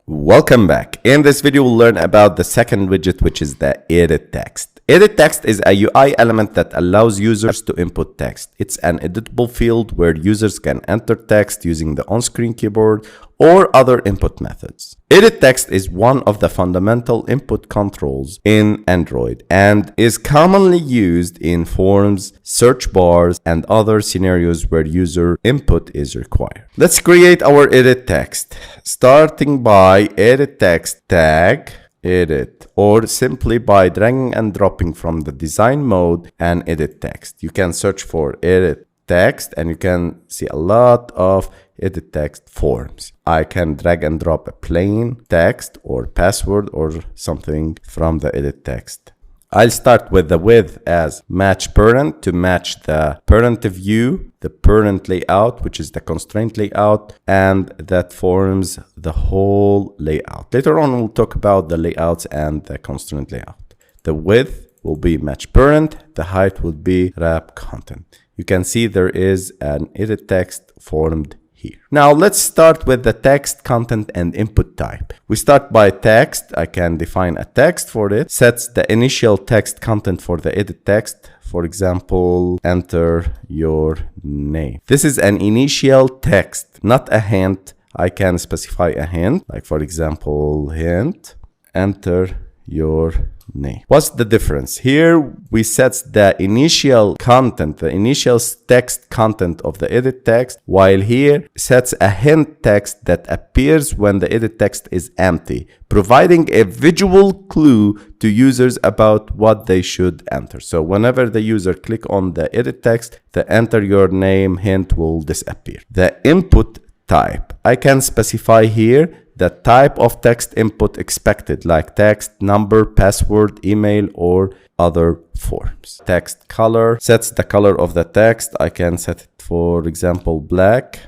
Welcome back. In this video, we'll learn about the second widget, which is the EditText. EditText is a UI element that allows users to input text. It's an editable field where users can enter text using the on-screen keyboard or other input methods. EditText is one of the fundamental input controls in Android and is commonly used in forms, search bars, and other scenarios where user input is required. Let's create our EditText, starting by EditText tag edit, or simply by dragging and dropping from the design mode and edit text. You can search for edit text and you can see a lot of edit text forms. I can drag and drop a plain text or password or something from the edit text. I'll start with the width as match parent to match the parent view, the parent layout, which is the constraint layout, and that forms the whole layout. Later on, we'll talk about the layouts and the constraint layout. The width will be match parent, the height will be wrap content. You can see there is an edit text formed here. Now let's start with the text content and input type. We start by text. I can define a text for it. Sets the initial text content for the edit text. For example, enter your name. This is an initial text, not a hint. I can specify a hint, like for example, hint, enter your name. What's the difference? Here we set the initial content, the initial text content of the edit text, while here sets a hint text that appears when the edit text is empty, providing a visual clue to users about what they should enter. So whenever the user click on the edit text, the enter your name hint will disappear. The input type, I can specify here the type of text input expected, like text, number, password, email, or other forms. Text color sets the color of the text. I can set it, for example, black,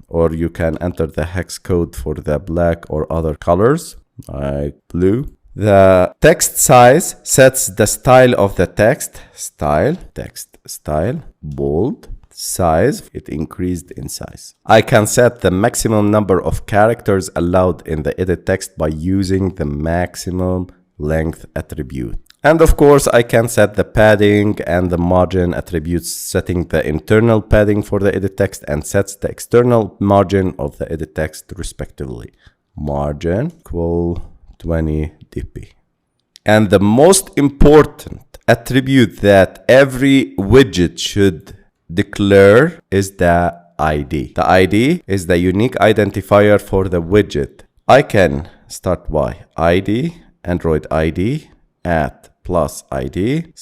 or you can enter the hex code for the black or other colors, like blue. The text size sets the style of the text, text style, bold. Size, it increased in size. I can set the maximum number of characters allowed in the edit text by using the maximum length attribute. And of course, I can set the padding and the margin attributes, setting the internal padding for the edit text and sets the external margin of the edit text respectively. Margin equal 20 dp. And the most important attribute that every widget should declare is the ID. The ID is the unique identifier for the widget. I can start by ID, Android ID, @+ID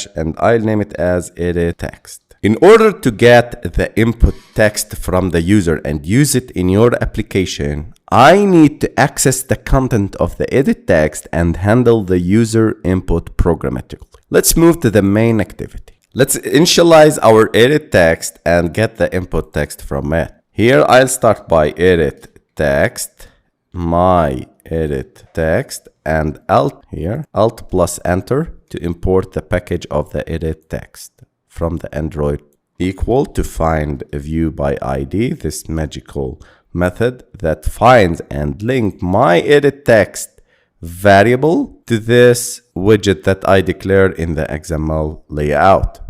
/ and I'll name it as edit text. In order to get the input text from the user and use it in your application, I need to access the content of the edit text and handle the user input programmatically. Let's move to the main activity. Let's initialize our edit text and get the input text from it. Here I'll start by edit text, my edit text, and alt plus enter to import the package of the edit text from the Android, equal to find a view by ID, this magical method that finds and link my edit text variable to this widget that I declared in the XML layout.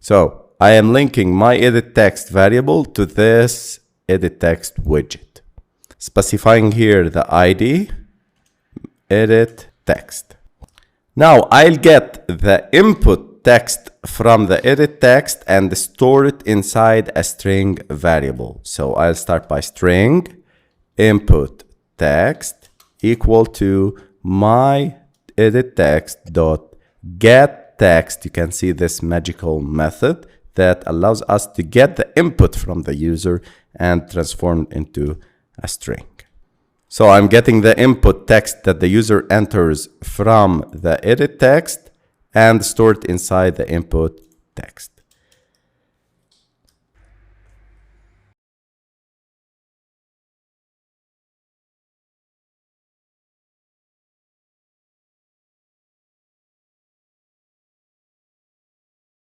So I am linking my edit text variable to this edit text widget, specifying here the ID edit text. Now I'll get the input text from the edit text and store it inside a string variable. So I'll start by string input text equal to my edit text dot get text. You can see this magical method that allows us to get the input from the user and transform it into a string. So I'm getting the input text that the user enters from the edit text and store it inside the input text.